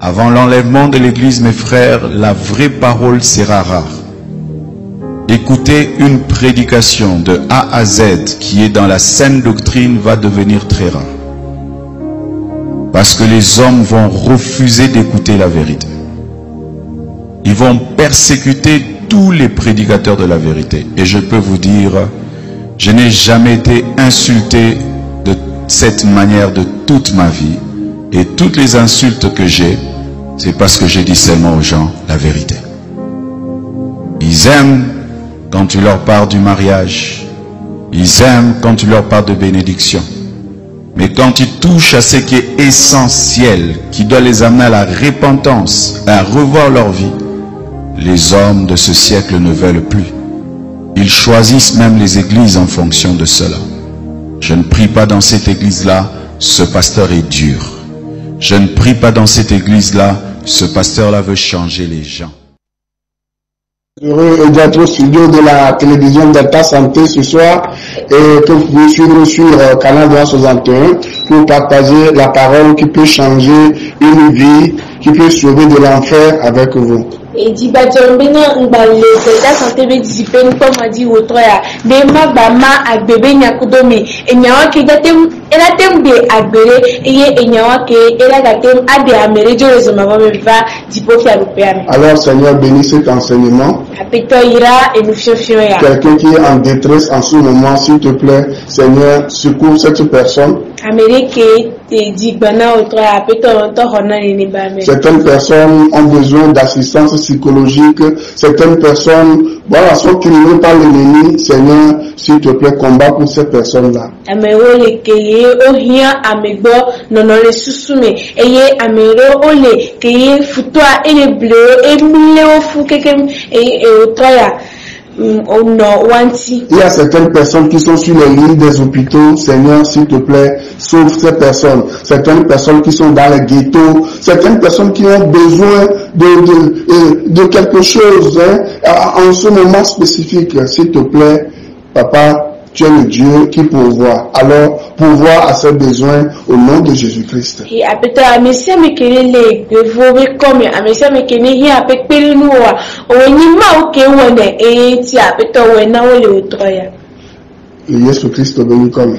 Avant l'enlèvement de l'Église, mes frères, la vraie parole sera rare. Écouter une prédication de A à Z qui est dans la saine doctrine va devenir très rare. Parce que les hommes vont refuser d'écouter la vérité. Ils vont persécuter tous les prédicateurs de la vérité. Et je peux vous dire, je n'ai jamais été insulté de cette manière de toute ma vie. Et toutes les insultes que j'ai, c'est parce que je dis seulement aux gens la vérité. Ils aiment quand tu leur parles du mariage. Ils aiment quand tu leur parles de bénédiction. Mais quand tu touches à ce qui est essentiel, qui doit les amener à la repentance, à revoir leur vie, les hommes de ce siècle ne veulent plus. Ils choisissent même les églises en fonction de cela. Je ne prie pas dans cette église-là, ce pasteur est dur. Je ne prie pas dans cette église-là, ce pasteur-là veut changer les gens. Heureux d'être au studio de la télévision Delta Santé ce soir et que vous pouvez suivre sur Canal 261 pour partager la parole qui peut changer une vie, qui peut sauver de l'enfer avec vous. Et dit bajambena ngbalé Delta Santé be discipline comme a dit autre ya de ma bama agbebe nyakudomi enyawa ke datem elatem de agbere eye enyawa ke elagatem ade amere jorezo mabame va dipofi alopéame. Alors Seigneur, bénis cet enseignement. Quelqu'un qui est en détresse en ce moment, s'il te plaît, Seigneur, secours cette personne. Certaines personnes ont besoin d'assistance psychologique. Certaines personnes, voilà, sont criminelles par l'ennemi. Seigneur, s'il te plaît, combat pour ces personnes-là. Il y a certaines personnes qui sont sur les lits des hôpitaux. Seigneur, s'il te plaît, sauve ces personnes. Certaines personnes qui sont dans les ghettos. Certaines personnes qui ont besoin de quelque chose en ce moment spécifique. S'il te plaît, Papa, tu es le Dieu qui pourvoit. Alors, pourvois à ses besoins au nom de Jésus-Christ. Jésus-Christ béni comme.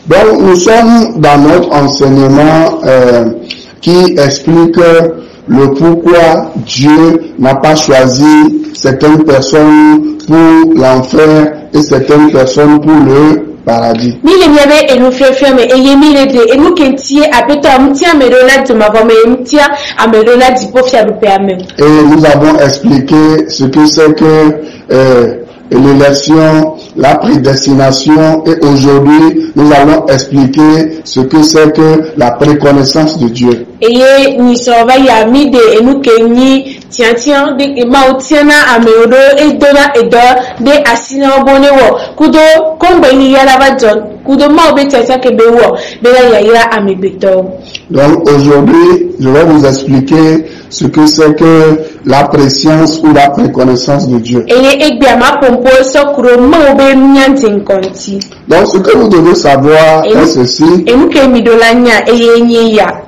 Donc, nous sommes dans notre enseignement qui explique le pourquoi Dieu n'a pas choisi certaines personnes pour l'enfer et certaines personnes pour le paradis. Et nous avons expliqué ce que c'est que l'élection, la prédestination, et aujourd'hui nous allons expliquer ce que c'est que la préconnaissance de Dieu. Donc aujourd'hui, je vais vous expliquer ce que c'est que la préscience ou la préconnaissance de Dieu. Donc ce que vous devez savoir est ceci.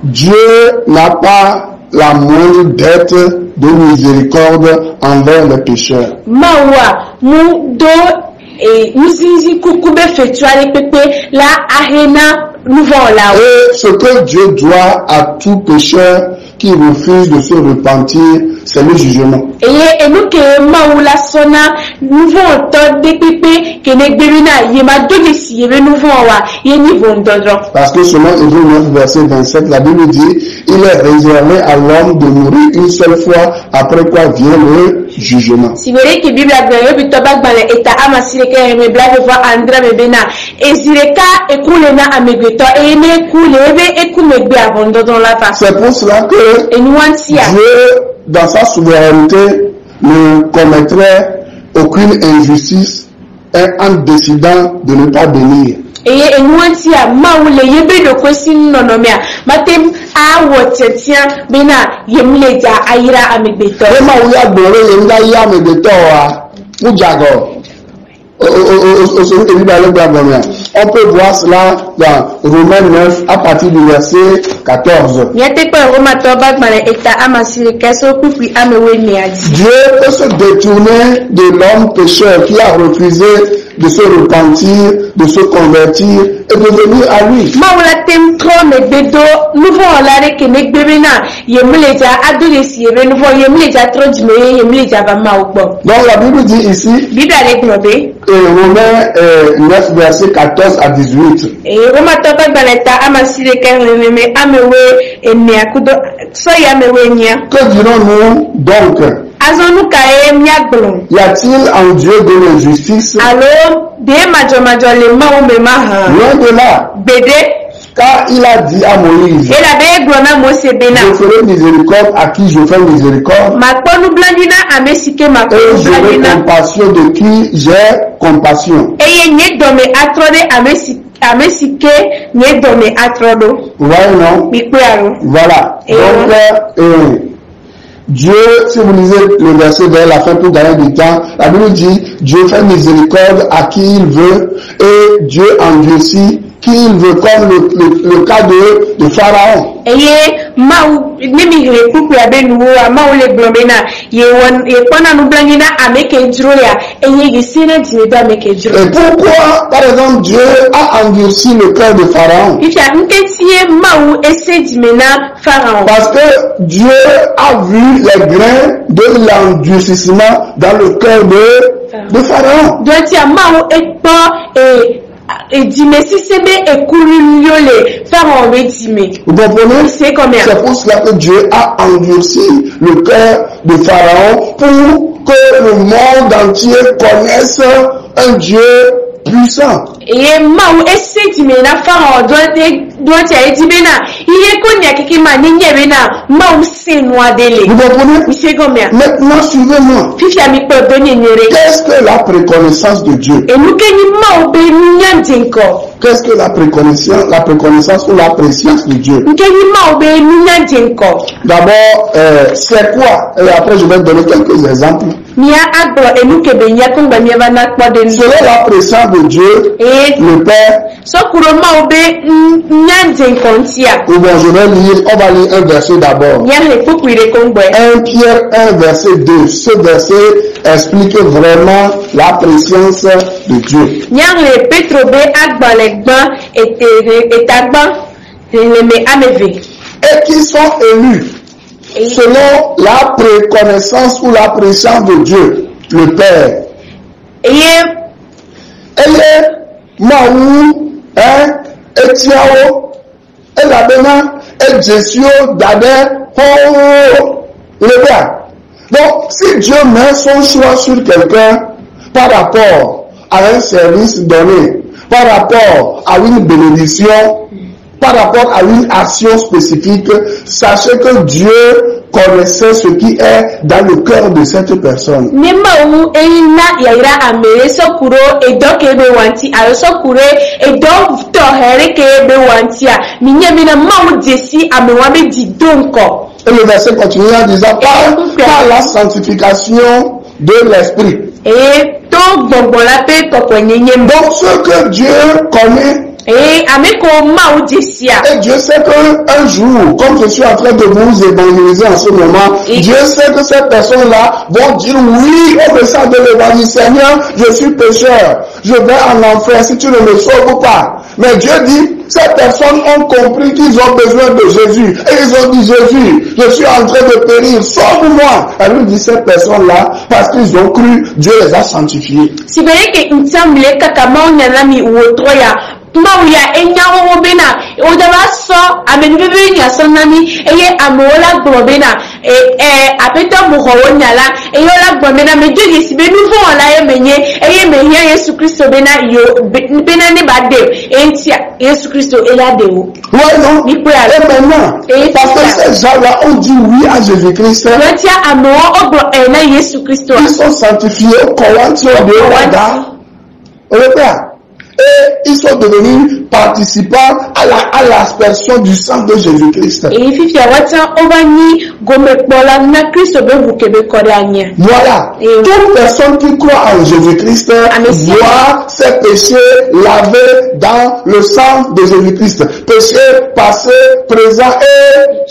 Dieu n'a pas la moindre dette de miséricorde envers les pécheurs. Et ce que Dieu doit à tout pécheur qui refuse de se repentir, c'est le jugement. Parce que selon Hébreux 9, verset 27, la Bible dit, il est réservé à l'homme de mourir une seule fois, après quoi vient le jugement. C'est pour cela que Dieu, dans sa souveraineté, ne commettrait aucune injustice en décidant de ne pas bénir. On peut voir cela dans Romains 9 à partir du verset 14. Dieu peut se détourner de l'homme pécheur qui a refusé de se repentir, de se convertir et de venir à lui. Donc la Bible dit ici, Romains 9 verset 14 à 18. Que dirons-nous donc? Y a-t-il en Dieu de l'injustice? Loin de là. Car il a dit à Moïse, je ferai miséricorde à qui je fais miséricorde, et j'aurai compassion de qui j'ai compassion. Ouais, non? Voilà. Donc, Dieu, si vous lisez le verset vers la fin pour gagner du temps, la Bible dit, Dieu fait miséricorde à qui il veut, et Dieu endurcit qui il veut, comme le cas de Pharaon. Et pourquoi, par exemple, Dieu a endurci le cœur de Pharaon? Parce que Dieu a vu les grains de l'endurcissement dans le cœur de Pharaon. Vous comprenez? C'est pour cela que Dieu a endurci le cœur de Pharaon pour que le monde entier connaisse un Dieu puissant. Vous comprenez? Maintenant, suivez-moi. Qu'est-ce que la préconnaissance de Dieu? Qu'est-ce que la préconnaissance ou la préscience de Dieu? D'abord, c'est quoi? Et après, je vais donner quelques exemples. Selon la préscience de Dieu, le Père, ou bon, je vais lire, on va lire un verset d'abord. 1 Pierre 1 verset 2. Ce verset explique vraiment la préscience de Dieu. Et qui sont élus selon la préconnaissance ou la préscience de Dieu, le Père. Maou, Etiao, Elabena, Jesio, Dade, le Père. Donc, si Dieu met son choix sur quelqu'un par rapport à un service donné, par rapport à une bénédiction, par rapport à une action spécifique, sachez que Dieu connaissait ce qui est dans le cœur de cette personne. Et le verset continue en disant, par la sanctification de l'esprit. Donc ce que Dieu connaît, et Dieu sait qu'un jour, comme je suis en train de vous évangéliser en ce moment, Dieu sait que ces personnes-là vont dire oui au message de l'évangile. Seigneur, je suis pécheur, je vais en enfer si tu ne me sauves pas. Mais Dieu dit, ces personnes ont compris qu'ils ont besoin de Jésus. Et ils ont dit, Jésus, je suis en train de périr, sauve-moi. Elle lui dit, ces personnes-là, parce qu'ils ont cru, Dieu les a sanctifiés. Mauya enyawo bena odaba so amenbebe nya sonami eye amola gbobena apeta muhowo nyala eyola gbobena meje yesibe nuvo wala yemenye eye mehia Yesu Kristo bena yo bena ne bade entia Yesu Kristo eladewo. Ouais non. Et maintenant, parce que ces gens-là ont dit oui à Jésus-Christ. Ils sont sanctifiés au Coran de Wada. et ils sont devenus participants à l'aspersion du sang de Jésus-Christ. Voilà. Toute personne qui croit en Jésus-Christ voit ses péchés lavés dans le sang de Jésus-Christ. Péchés passés, présents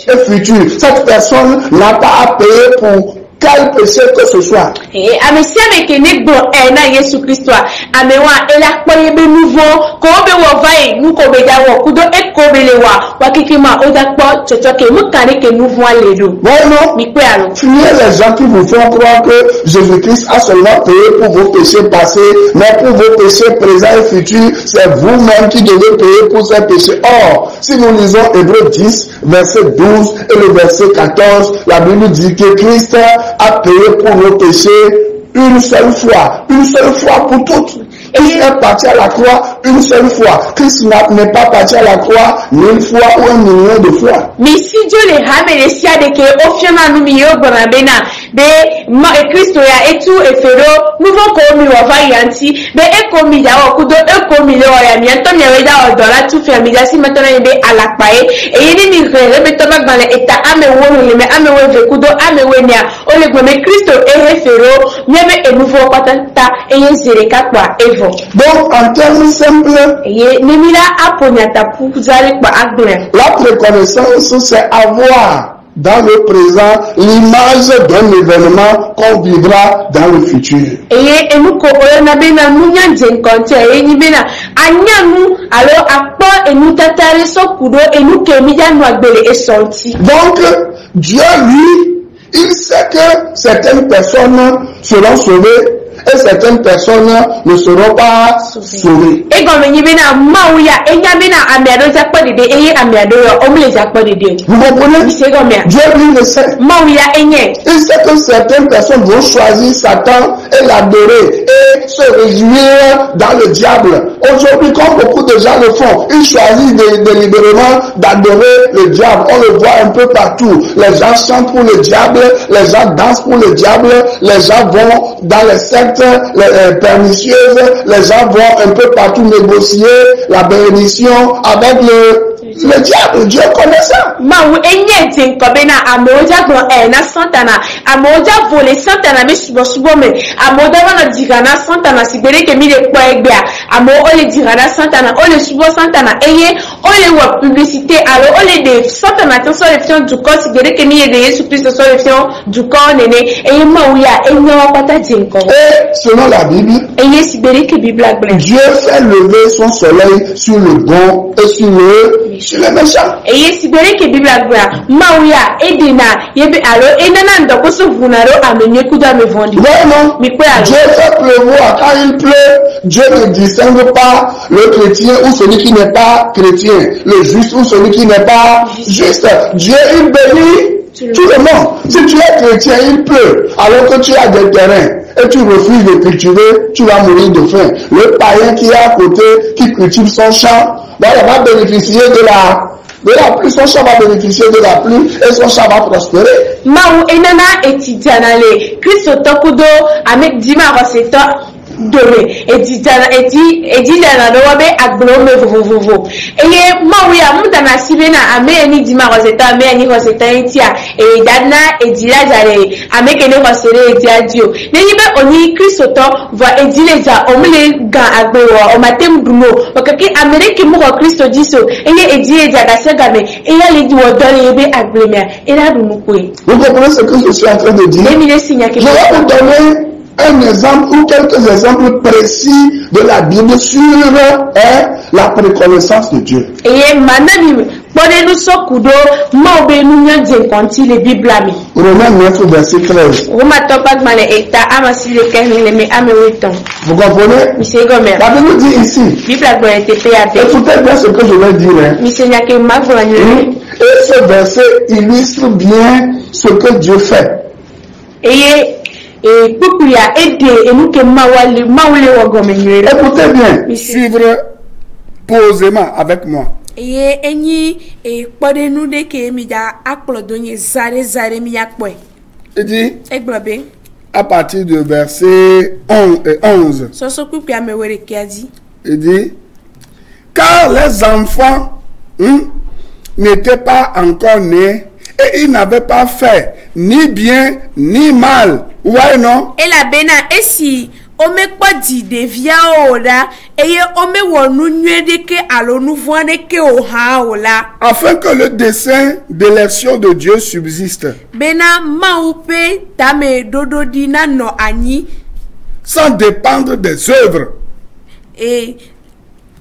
et futurs. Cette personne n'a pas à payer pour quel péché que ce soit. Et amesia mekene bon na Yesu Kristo amewa ela kpoye be nouveau ko be wo vai nu ko be dawo kudo e ko be lewa wakikima oda kpo chochoke mu kare ke nouveau aledo. Voilà. Mi pe alo. Fuyez les gens qui vous font croire que Jésus-Christ a seulement payé pour vos péchés passés, mais pour vos péchés présents et futurs, c'est vous-même qui devez payer pour ces péchés. Or, si nous lisons Hébreux 10, verset 12 et le verset 14, la Bible dit que Christ a payé pour nos péchés une seule fois pour toutes. Christ est parti à la croix une seule fois. Christ n'est pas parti à la croix 1000 fois ou 1 million de fois. Mais si Dieu les ramène les siens de que au final nous mieux bonabena de Christ ya etu efero nous vont comme nous va yanti de ekomi da okudo ekomi le ya miento mi weda odola tu famille si maintenant ebe à la paye et il ni rele betoma dans l'état amewo le me amewo vekudo amewo nia o le gome Christ e efero miebe e nouveau patata e yezereka kwa evo. Donc en termes simples, la reconnaissance c'est avoir dans le présent l'image d'un événement qu'on vivra dans le futur. Donc Dieu lui, il sait que certaines personnes seront sauvées et certaines personnes ne seront pas sauvées. Vous comprenez? Dieu lui le sait. Il sait que certaines personnes vont choisir Satan et l'adorer et se réjouir dans le diable. Aujourd'hui, comme beaucoup de gens le font, ils choisissent délibérément d'adorer le diable. On le voit un peu partout. Les gens chantent pour le diable, les gens dansent pour le diable, les gens vont dans les sectes pernicieuses, les gens vont un peu partout négocier la bénédiction avec le diable. Dieu connaît ça. Et selon la Bible, Dieu fait lever son soleil sur le bon et sur le méchant. Vraiment, Dieu fait pleuvoir. Quand il pleut, Dieu ne distingue pas le chrétien ou celui qui n'est pas chrétien, le juste ou celui qui n'est pas juste. Dieu, il bénit tout le monde. Si tu es chrétien, il pleut, alors que tu as des terrains et tu refuses de cultiver, tu vas mourir de faim. Le païen qui est à côté, qui cultive son champ, ben, il va bénéficier de la pluie, son champ va bénéficier de la pluie et son champ va prospérer. Maou enana etitanale Christo tokudo avec dima roseta dole etitana do wabe aglome vovovo eye maou ya mutana sibena ame ni dima roseta ame ni roseta etia e dana edila jare ame kene rosere etia dio neyibe oni Christo to voit edileza omule ga agbewa o matem dumo okake amerike mo Christo diso eye edileza ga segame eye le diwo dole ebe agleme era dunukwe. Vous comprenez ce que je suis en train de dire? Je vais vous donner un exemple ou quelques exemples précis de la Bible sur la reconnaissance de Dieu. Romains 9, verset 13. Vous comprenez? La Bible dit ici. Écoutez bien ce que je vais dire. Et ce verset illustre bien ce que Dieu fait. Écoutez bien, suivre posément avec moi. Il dit à partir du verset 11. Il dit, car les enfants n'étaient pas encore nés et ils n'avaient pas fait ni bien ni mal. Ouais, non? Et la bena, et si on me pas dit de via ora, et on me wonu nuede ke alo nous voine ke o ha ola. Afin que le dessein d'élection de Dieu subsiste. Bena maupe tame dodo dina no ani. Sans dépendre des œuvres. Et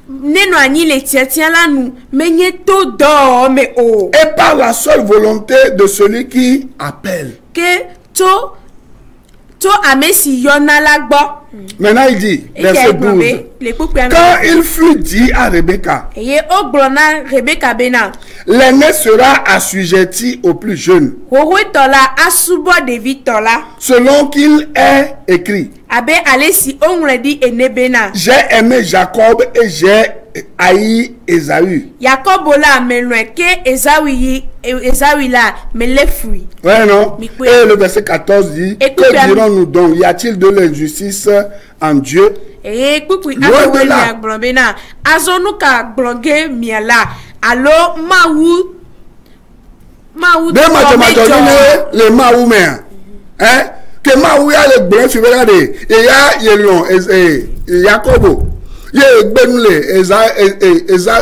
neno ani le tiatia la nou menye to do me o. Et par la seule volonté de celui qui appelle. Que to amesi yona la gbo. Maintenant il dit, verset 12. Quand il fut dit à Rebecca, et o glona Rebecca bena. L'aîné sera assujetti au plus jeune. Selon qu'il est écrit. J'ai aimé Jacob et j'ai haï Ésaü. Ouais, non? Et le verset 14 dit, que dirons-nous donc? Y a-t-il de l'injustice en Dieu? Loin de là. Alors, Maou le Maou mais hein que Maou ya le blanc sur regardez et ya yelon et Jacobo ye benule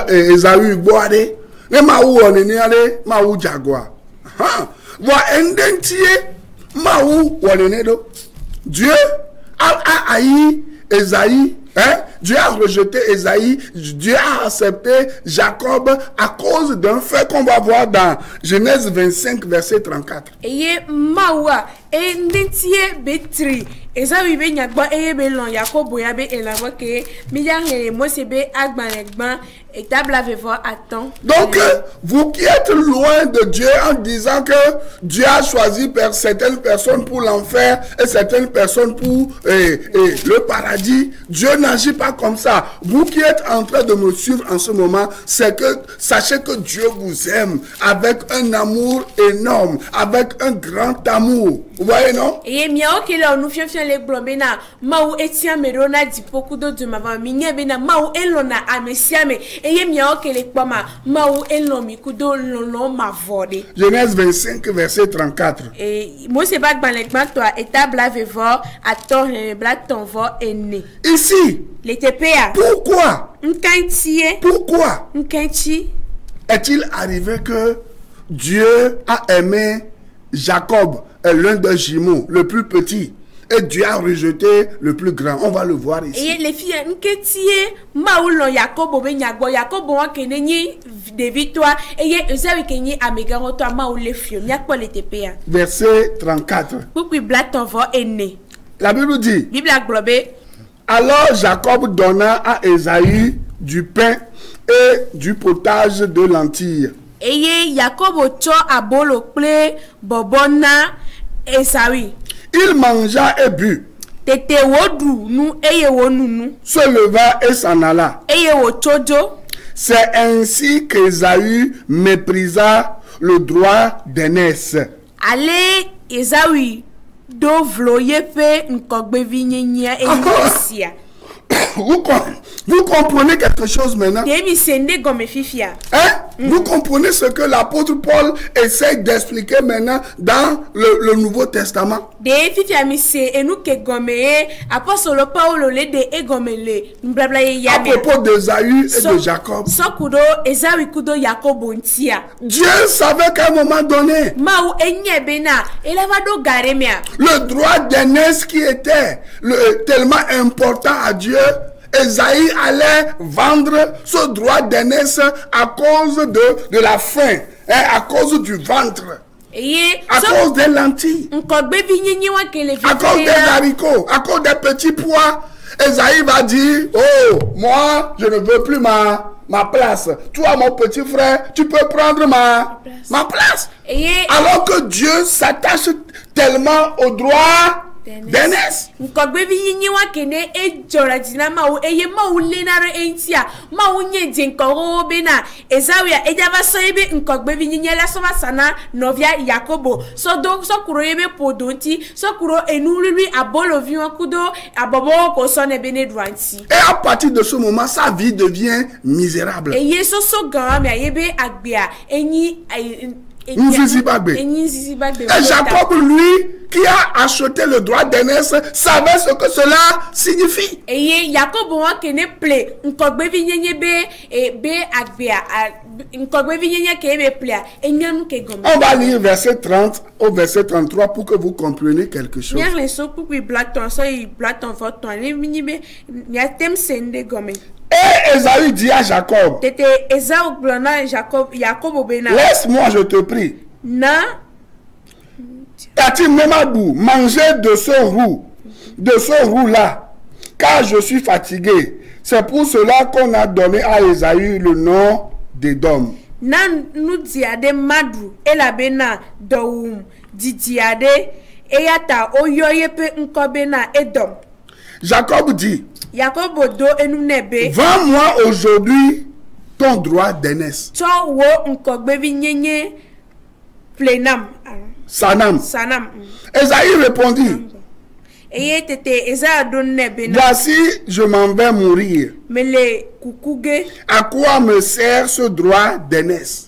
Esaü boade le Maou on ni ale Maou jaguar voit indentier Maou on ne do Dieu a haï Esaü. Hein? Dieu a rejeté Esaïe, Dieu a accepté Jacob à cause d'un fait qu'on va voir dans Genèse 25, verset 34. Et mawa et ndentie betri Esaü be nyagba e be lon Jacob ya be elabo ke mi ya ngere mo se be agban egban et table avevo attend. Donc vous qui êtes loin de Dieu en disant que Dieu a choisi certaines personnes pour l'enfer et certaines personnes pour le paradis, Dieu n'agit pas comme ça. Vous qui êtes en train de me suivre en ce moment, c'est que sachez que Dieu vous aime avec un amour énorme, avec un grand amour. Vous voyez, non? Et miao que là nous fions les blombena maou etia merona di beaucoup de mava minya bena maou elona amesiame et miao que les pama maou elomi kudo lolo mavode. Genèse 25 verset 34. Et moi c'est pas balekma toi étable avevo attend black ton vo ene. Ici les TPA. Pourquoi? Pourquoi est-il arrivé que Dieu a aimé Jacob, l'un des jumeaux, le plus petit, et Dieu a rejeté le plus grand? On va le voir ici. Et les filles, Maoulon Jacob Benyagbo, Jacob Wankeneni de victoire, et Esaü Kenyi Amegaroto Maoulé Fio, Nyakpo les TPA. Verset 34. Pourquoi Black Tonvo est né? La Bible dit. Bible globé. Alors Jacob donna à Esaü du pain et du potage de lentilles. Et Jacob ocho abolo ple bobona Esaü. Il mangea et but. Tete wodu nu eye wonunu. Se leva et s'en alla. Eye wochojo. C'est ainsi qu'Esaü méprisa le droit d'aînesse. Allez Esaü do vloye pe nkogbe vinyenya enyisia. Vous comprenez quelque chose maintenant? Hein? Vous comprenez ce que l'apôtre Paul essaie d'expliquer maintenant dans le Nouveau Testament? À propos d'Esaü et de Jacob. Dieu savait qu'à un moment donné, le droit d'aînesse qui était tellement important à Dieu, Esaü allait vendre ce droit d'aînesse à cause de la faim, hein, à cause du ventre, à cause des lentilles, à cause des haricots, à cause des petits pois. Esaü va dire, oh, moi, je ne veux plus ma place. Toi, mon petit frère, tu peux prendre ma place. Alors que Dieu s'attache tellement au droit Dennis. Nkogbe vi nyi wa kene e jora dina ma wo eye ma wo lenare entia ma wo nye de nkoro be na ezawia e java so ebe nkogbe vi nyi la so sana novia Yakobo so do so kuro ebe podonti so kuro enululu abolo vi wa kudo abobo ko so ne bene dranti. Et à partir de ce moment sa vie devient misérable. Eye so so gan me ayebe agbia enyi Et Jacob, lui, qui a acheté le droit d'aînesse, savait ce que cela signifie. Et Jacob, on va lire verset 30 au verset 33 pour que vous compreniez quelque chose. Et Esaü dit à Jacob, laisse-moi, je te prie. Tati Memadou, manger de ce roux-là, car je suis fatigué. C'est pour cela qu'on a donné à Esaü le nom d'Édom. Nan nous diade madou et la bena doum didiade et yata oyoye pe nkobena Edom. Jacob dit, vends-moi aujourd'hui ton droit d'aînesse. Sanam. Esaü répondit, voici, je m'en vais mourir. À quoi me sert ce droit d'aînesse?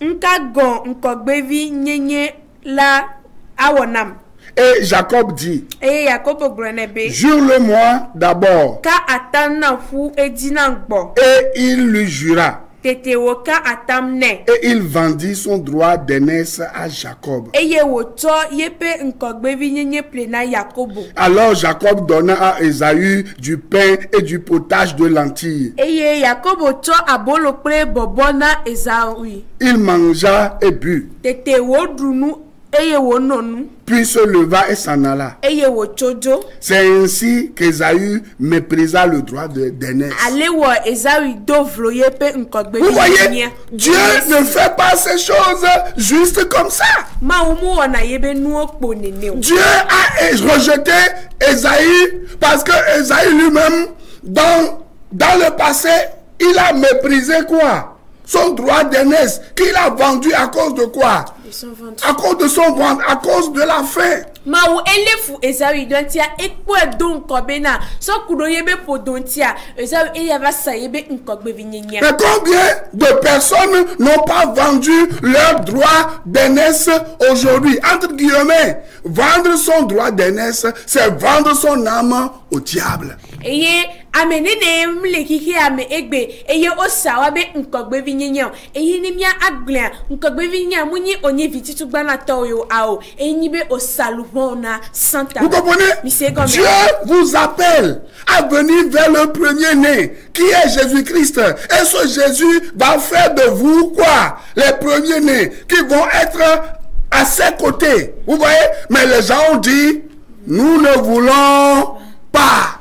Et Jacob dit, jure-le-moi d'abord. Et il lui jura. Et il vendit son droit d'aînesse à Jacob. Alors Jacob donna à Esaü du pain et du potage de lentilles. Il mangea et but. Puis se leva et s'en alla. C'est ainsi qu'Esaü méprisa le droit d'aînesse. Vous voyez, Dieu ne fait pas ces choses juste comme ça. Dieu a rejeté Esaü parce que Esaü lui-même, dans le passé, il a méprisé quoi? Son droit d'aînesse qu'il a vendu à cause de quoi? À cause de son ventre, à cause de la faim. Mais combien de personnes n'ont pas vendu leur droit d'aînesse aujourd'hui? Entre guillemets, vendre son droit d'aînesse, c'est vendre son âme au diable. Vous comprenez? Dieu vous appelle à venir vers le premier-né qui est Jésus-Christ. Et ce Jésus va faire de vous quoi? Les premiers-nés qui vont être à ses côtés. Vous voyez? Mais les gens ont dit, nous ne voulons pas.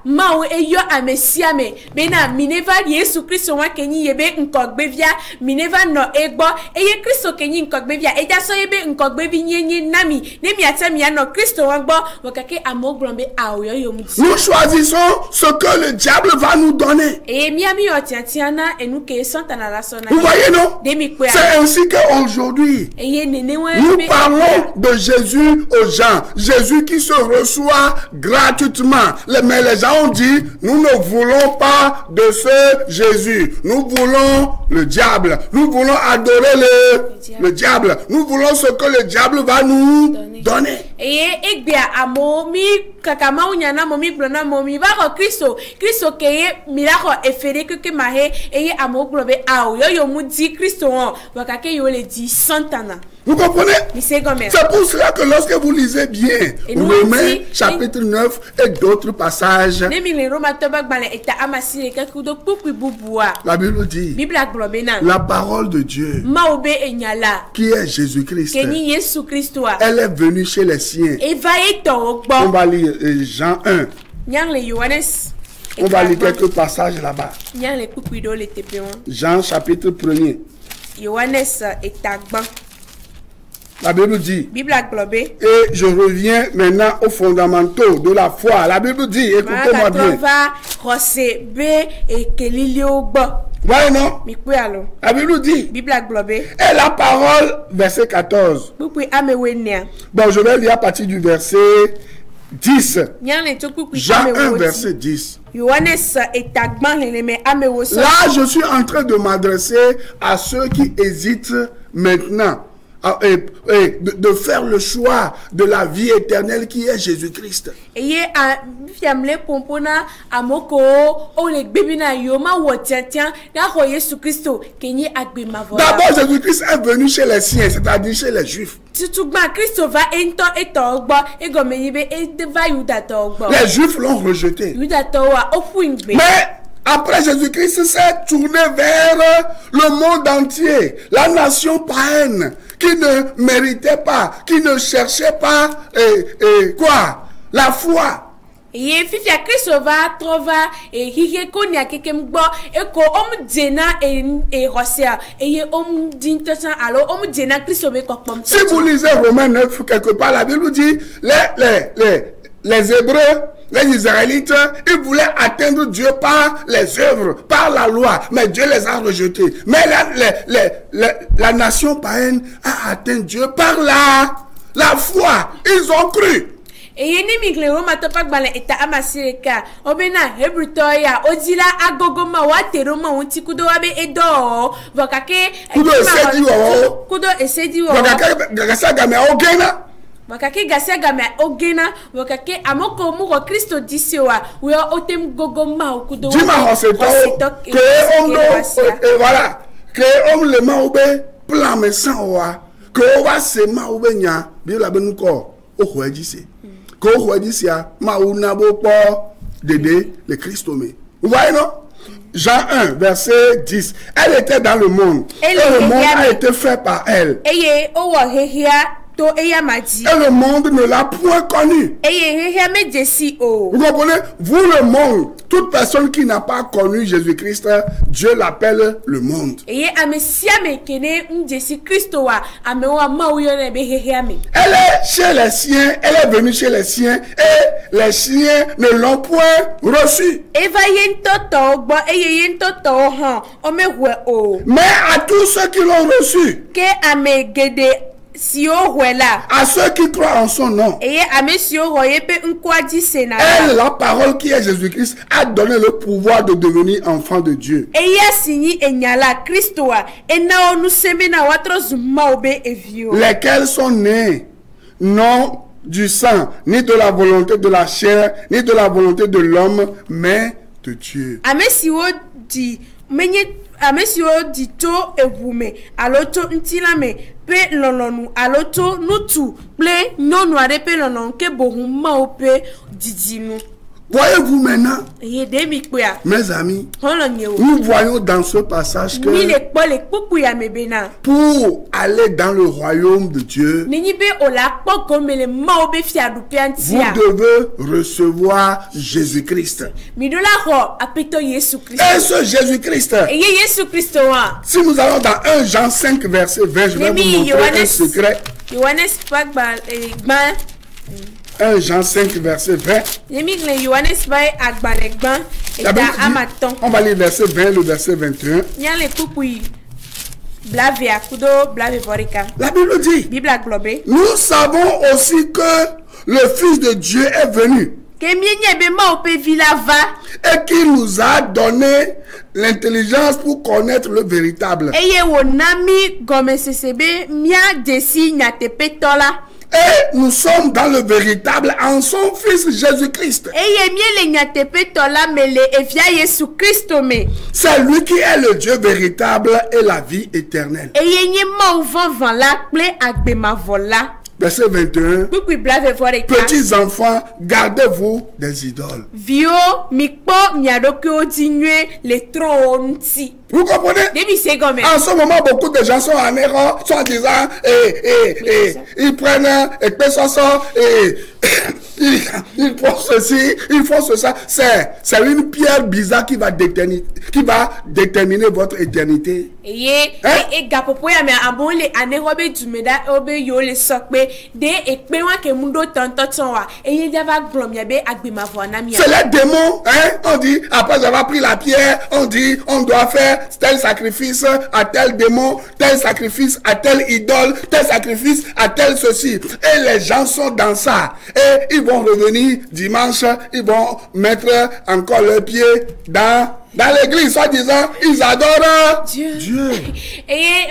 Mao eyo amesiame bena mineva Yesu Kristo wa kenyi yebe nkogbevia mineva no egbo eye Kristo kenyi nkogbevia eja so yebe nkogbevia nyenye nami nemi atemi no Kristo wa gbo wakake amoglombe aoyo yomuti. Nous choisissons ce que le diable va nous donner. Vous voyez, non? C'est ainsi qu'aujourd'hui nous parlons de Jésus aux gens, Jésus qui se reçoit gratuitement. Mais les gens ont dit, nous ne voulons pas de ce Jésus. Nous voulons le diable. Nous voulons adorer le diable. Nous voulons ce que le diable va nous donner. Vous comprenez? C'est pour cela que lorsque vous lisez bien Romains chapitre 9 et d'autres passages, la Bible dit, la parole de Dieu qui est Jésus-Christ, elle est venue chez les siens. On va lire Jean 1. On va lire quelques passages là-bas. Jean chapitre 1er. La Bible dit. Bible aglobe. Et je reviens maintenant aux fondamentaux de la foi. La Bible dit, écoutez-moi bien. Voyez non? La Bible dit. Bible aglobe. Et la parole, verset 14. Bon, je vais lire à partir du verset 10. Jean 1, verset 10. Là, je suis en train de m'adresser à ceux qui hésitent maintenant de faire le choix de la vie éternelle qui est Jésus-Christ. D'abord, Jésus-Christ est venu chez les siens, c'est-à-dire chez les Juifs. Les Juifs l'ont rejeté. Mais après, Jésus-Christ s'est tourné vers le monde entier, la nation païenne, qui ne méritait pas, qui ne cherchait pas la foi. Et fifia Christo va trova et hige konya kekem gbo e ko djena e rosia et dintosan alors djena Christo be kokpom. Si vous lisez Romains 9 quelque part, la Bible dit les Hébreux, les Israélites, ils voulaient atteindre Dieu par les œuvres, par la loi, mais Dieu les a rejetés. Mais la nation païenne a atteint Dieu par la foi. Ils ont cru. Et yeni migle Roma topak bale eta amasireka obena hebrutoya odila agogoma wateroma unti kudo wabe edo vakake kudo esedi wo vakake gasaga me ogena wakake gasaga me ogena wakake amoko mu Kristo disiwa we otem gogoma kudo dima hoseto que voilà que on le maube plan me san wa que on va se maube nya bi la benu ko o ho ajise ko ho ajisia mauna bo po dede le Christomé. Vous voyez non? Jean 1 verset 10. Elle était dans le monde et le monde a été fait par elle. Et le monde ne l'a point connu. Vous comprenez? Vous, le monde, toute personne qui n'a pas connu Jésus-Christ, Dieu l'appelle le monde. Elle est chez les siens, elle est venue chez les siens et les siens ne l'ont point reçu. Mais à tous ceux qui l'ont reçu, à ceux qui croient en son nom, elle, la parole qui est Jésus-Christ, a donné le pouvoir de devenir enfant de Dieu. Lesquels sont nés non du sang, ni de la volonté de la chair, ni de la volonté de l'homme, mais de Dieu. Amesio dito evume aloto ntilame pe lolonu aloto nutu ple nonu arepe lonon ke bohuma ope didinu. Voyez-vous maintenant, mes amis, nous voyons dans ce passage que pour aller dans le royaume de Dieu, vous devez recevoir Jésus-Christ. Et ce Jésus-Christ, si nous allons dans 1 Jean 5 verset 20, je vais vous montrer un secret. 1 Jean 5 verset 20. On va lire verset 20, le verset 21. La Bible dit, nous savons aussi que le Fils de Dieu est venu et qu'il nous a donné l'intelligence pour connaître le véritable. Et nous sommes dans le véritable en son Fils Jésus-Christ. C'est lui qui est le Dieu véritable et la vie éternelle. Verset 21. Petits enfants, gardez-vous des idoles. Vous comprenez? En ce moment, beaucoup de gens sont en erreur, sont en disant, ils prennent et ils font ceci, ils font ça. C'est une pierre bizarre qui va déterminer votre éternité. C'est les démons, hein? On dit, après avoir pris la pierre, on dit, on doit faire tel sacrifice à tel démon, tel sacrifice à tel idole, tel sacrifice à tel ceci. Et les gens sont dans ça. Et ils vont revenir dimanche, ils vont mettre encore le pied dans l'église, soit disant, ils adorent Dieu. Et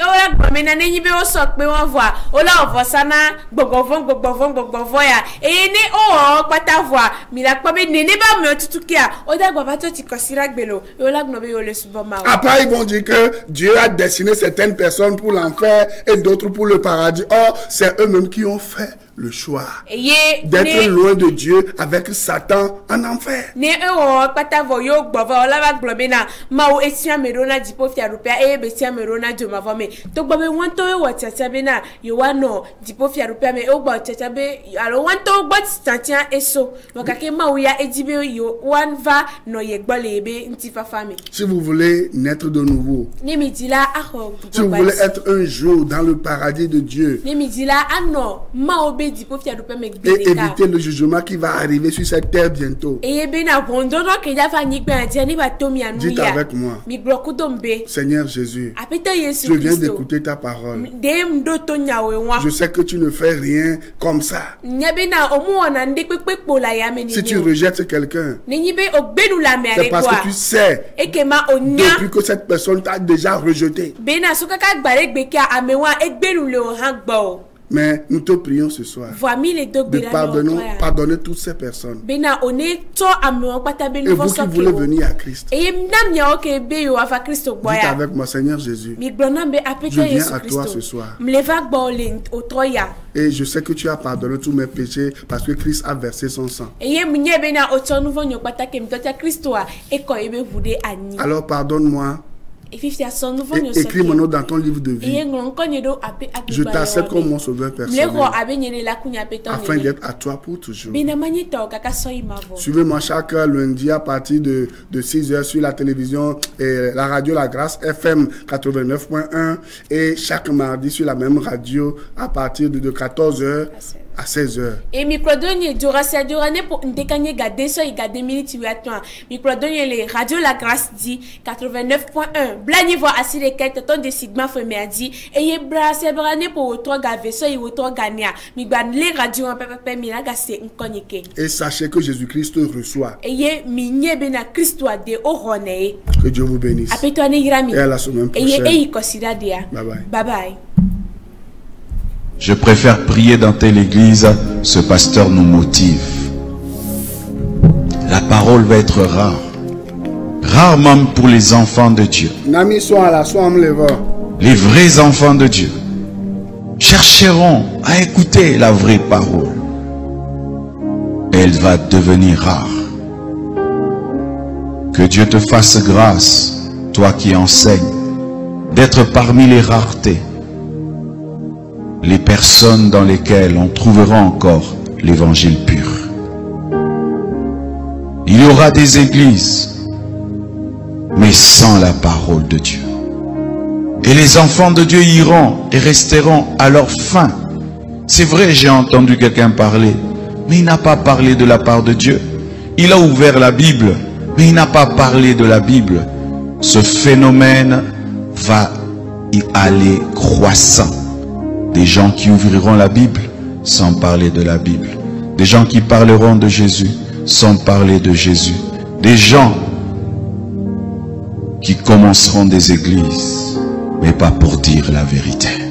après, ils vont dire que Dieu a destiné certaines personnes pour l'enfer et d'autres pour le paradis. Or, c'est eux-mêmes qui ont fait le choix d'être loin de Dieu avec Satan en enfer. Si vous voulez naître de nouveau, si vous voulez être un jour dans le paradis de Dieu, et éviter le jugement qui va arriver sur cette terre bientôt, dites avec moi, Seigneur Jésus, je viens d'écouter ta parole. Je sais que tu ne fais rien comme ça. Si tu rejettes quelqu'un, c'est parce que tu sais depuis que cette personne t'a déjà rejeté. Mais nous te prions ce soir de pardonner toutes ces personnes. Et vous qui voulez venir à Christ, dites avec moi, Seigneur Jésus, je viens à toi ce soir. Et je sais que tu as pardonné tous mes péchés parce que Christ a versé son sang. Alors pardonne-moi. Écris mon nom dans ton livre de vie. Je t'accepte comme mon sauveur personnel afin d'être à toi pour toujours. Suivez-moi chaque lundi à partir de 6h sur la télévision et la radio La Grâce FM 89.1 et chaque mardi sur la même radio à partir de 14h à 16h. Et microdonne duracé durane pour ndekanye garder ça il garder minutes attends. Microdonne les radio La Grâce dit 89.1. Blani voit assis les quêtes ton de sigma femerdi et y brasser brané pour toi gaver ça il toi gagner. Mi ban les radio en papa mi la gasser nkonyeke. Et sachez que Jésus-Christ reçoit. Et y mi bena Christ de orone. Que Dieu vous bénisse. Apetwa ne irami. Et à la semaine prochaine. Et y considère dia. Bye bye. Bye bye. Je préfère prier dans telle église, ce pasteur nous motive. La parole va être rare. Rare même pour les enfants de Dieu. Les vrais enfants de Dieu chercheront à écouter la vraie parole. Elle va devenir rare. Que Dieu te fasse grâce, toi qui enseignes, d'être parmi les raretés. Les personnes dans lesquelles on trouvera encore l'évangile pur. Il y aura des églises, mais sans la parole de Dieu. Et les enfants de Dieu iront et resteront à leur fin. C'est vrai, j'ai entendu quelqu'un parler, mais il n'a pas parlé de la part de Dieu. Il a ouvert la Bible, mais il n'a pas parlé de la Bible. Ce phénomène va y aller croissant. Des gens qui ouvriront la Bible sans parler de la Bible. Des gens qui parleront de Jésus sans parler de Jésus. Des gens qui commenceront des églises, mais pas pour dire la vérité.